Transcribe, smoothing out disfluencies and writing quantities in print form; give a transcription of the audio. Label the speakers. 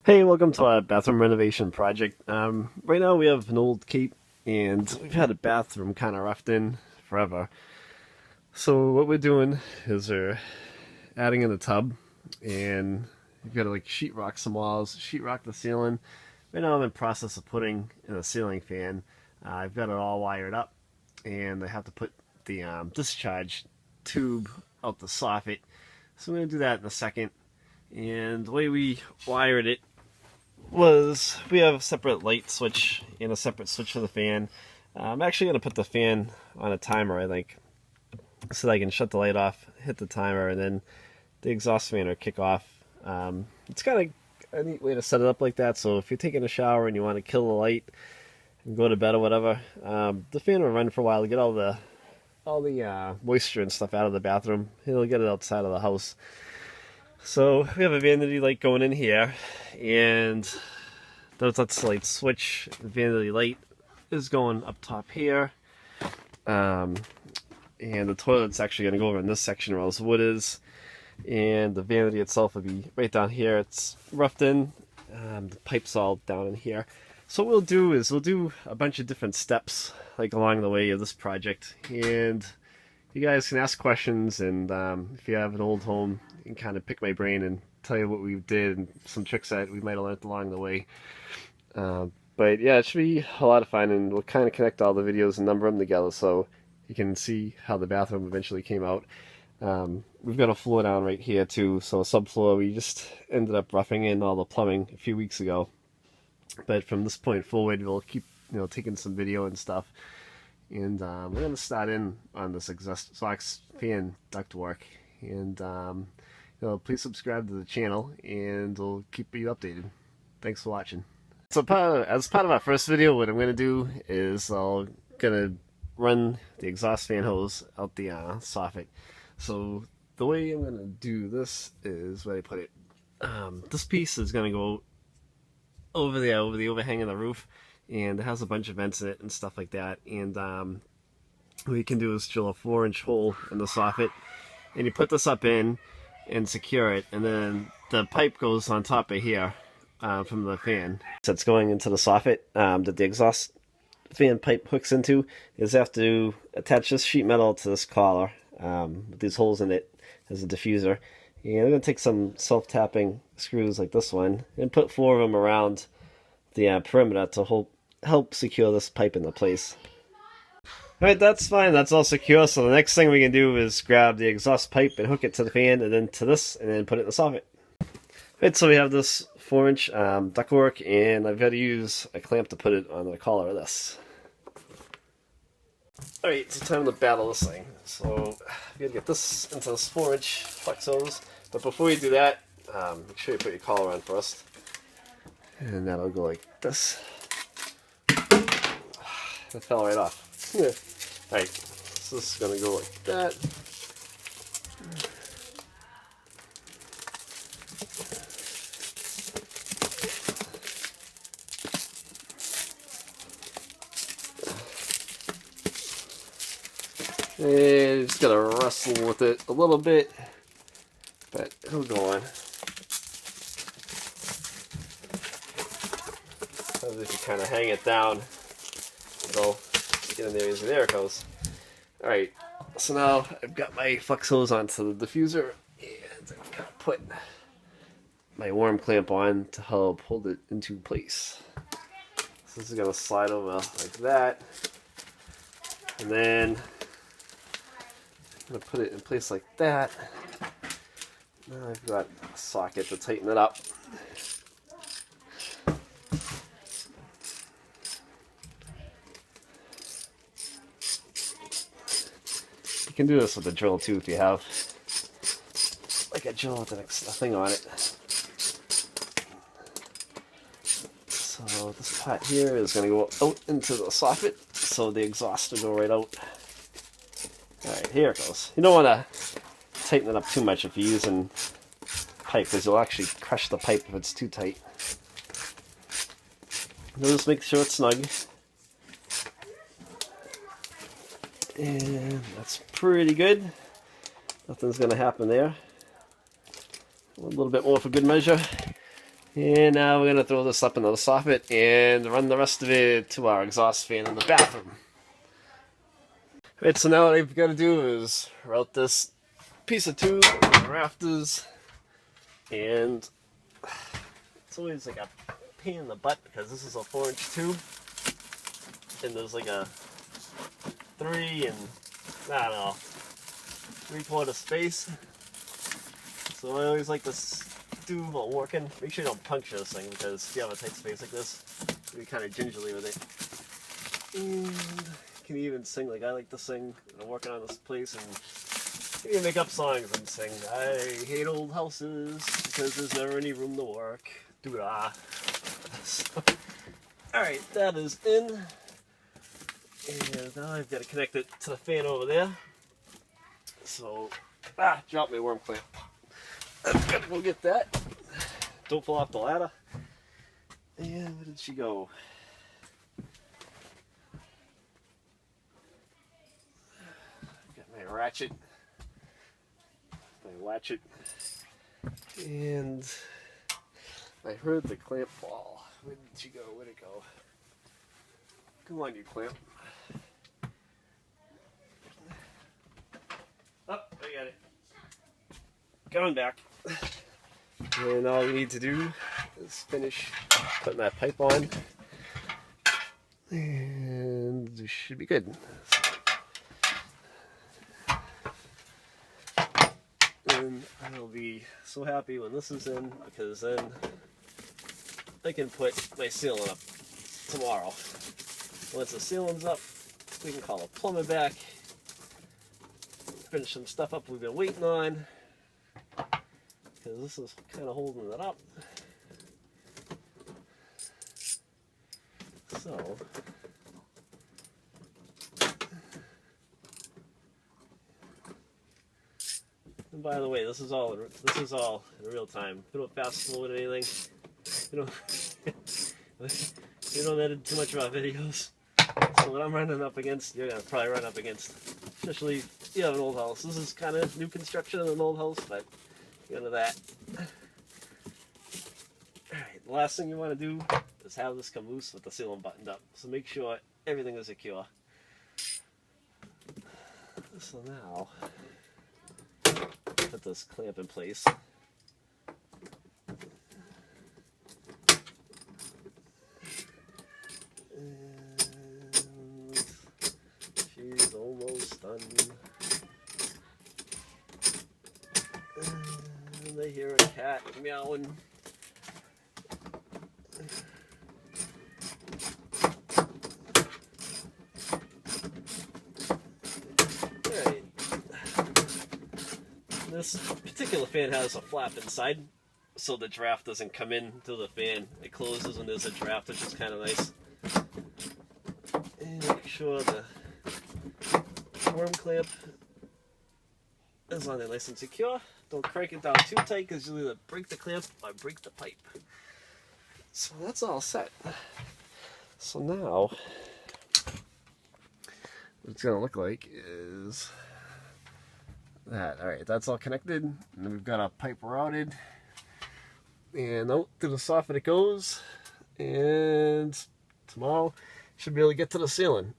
Speaker 1: Hey, welcome to our bathroom renovation project. Right now we have an old cape and we've had a bathroom kind of roughed in forever. So what we're doing is we're adding in a tub and you've got to like sheetrock some walls, sheetrock the ceiling. Right now I'm in the process of putting in a ceiling fan. I've got it all wired up and I have to put the discharge tube out the soffit. So I'm going to do that in a second. And the way we wired it was we have a separate light switch and a separate switch for the fan. I'm actually going to put the fan on a timer, I think, so that I can shut the light off, hit the timer, and then the exhaust fan will kick off. It's kind of a neat way to set it up like that, so if you're taking a shower and you want to kill the light and go to bed or whatever, the fan will run for a while to get all the moisture and stuff out of the bathroom. It'll get it outside of the house. So we have a vanity light going in here, and that's the light switch. The vanity light is going up top here, and the toilet's actually going to go over in this section where all this wood is, and the vanity itself will be right down here. It's roughed in, the pipe's all down in here. So what we'll do is we'll do a bunch of different steps like along the way of this project, and you guys can ask questions, and if you have an old home, you can kind of pick my brain and tell you what we did and some tricks that we might have learned along the way. But yeah, it should be a lot of fun, and we'll kind of connect all the videos and number them together so you can see how the bathroom eventually came out. We've got a floor down right here too, so a subfloor. We just ended up roughing in all the plumbing a few weeks ago. But from this point forward, we'll keep taking some video and stuff. And we're going to start in on this exhaust fan ductwork. And please subscribe to the channel, and we'll keep you updated. Thanks for watching. So as part of our first video, what I'm going to do is I'm going to run the exhaust fan hose out the soffit. So the way I'm going to do this is where I put it. This piece is going to go over the overhang of the roof, and it has a bunch of vents in it and stuff like that. And what you can do is drill a 4-inch hole in the soffit, and you put this up in and secure it, and then the pipe goes on top of here from the fan. So it's going into the soffit that the exhaust fan pipe hooks into. Is have to attach this sheet metal to this collar with these holes in it as a diffuser. And I'm going to take some self-tapping screws like this one and put 4 of them around the perimeter to help secure this pipe into place. Alright, that's fine, that's all secure. So the next thing we can do is grab the exhaust pipe and hook it to the fan, and then to this, and then put it in the soffit. Alright, so we have this 4-inch ductwork, and I've got to use a clamp to put it on the collar of this. Alright, it's time to battle this thing. So we got to get this into this 4-inch flex hose. But before you do that, make sure you put your collar on first. And that'll go like this. That fell right off. Yeah. Alright, so this is going to go like that. And just got to wrestle with it a little bit, but it'll go on. As if you kind of hang it down, it'll get in there. There it goes. Alright, so now I've got my flex hose onto the diffuser, and I'm going to put my worm clamp on to help hold it into place. So this is going to slide over like that, and then I'm going to put it in place like that. Now I've got a socket to tighten it up. You can do this with a drill too if you have like a drill with a thing on it. So this part here is going to go out into the soffit, so the exhaust will go right out. Alright, here it goes. You don't want to tighten it up too much if you're using pipe, because you'll actually crush the pipe if it's too tight. You'll just make sure it's snug. And that's pretty good. Nothing's going to happen there. A little bit more for good measure. And now we're going to throw this up into the soffit and run the rest of it to our exhaust fan in the bathroom. Alright, so now what I've got to do is route this piece of tube on the rafters, and it's always like a pain in the butt because this is a 4-inch tube and there's like a 3 and I don't know 3/4 space, so I always like to do while working. Make sure you don't puncture this thing because if you have a tight space like this, you be kind of gingerly with it. And you can even sing like I like to sing when I'm working on this place, and you can make up songs and sing, I hate old houses because there's never any room to work. Doo-dah. So, alright, that is in. And now I've got to connect it to the fan over there. So, drop my worm clamp. I've got to go get that. Don't fall off the ladder. And where did she go? Got my ratchet, my latchet, and I heard the clamp fall. Where did she go? Where'd it go? Come on, you clamp. Oh, I got it. Coming back. And all we need to do is finish putting that pipe on. And this should be good. And I'll be so happy when this is in, because then I can put my ceiling up tomorrow. Once the ceiling's up, we can call a plumber back, finish some stuff up we've been waiting on, because this is kind of holding it up. So, and by the way, this is all in real time. We don't fast forward anything. We don't edit too much of our videos. So what I'm running up against, you're gonna probably run up against, especially if you have an old house. This is kind of new construction in an old house, but you know that. Alright, the last thing you want to do is have this come loose with the ceiling buttoned up. So make sure everything is secure. So now, put this clamp in place. And she's almost done. And I hear a cat meowing. Alright. This particular fan has a flap inside, so the draft doesn't come into the fan. It closes when there's a draft, which is kind of nice. And make sure the worm clamp is on there nice and secure. Don't crank it down too tight because you'll either break the clamp or break the pipe. So that's all set. So now, what it's going to look like is that. Alright, that's all connected. And then we've got a pipe routed. And out to the soffit it goes. And tomorrow, should be able to get to the ceiling.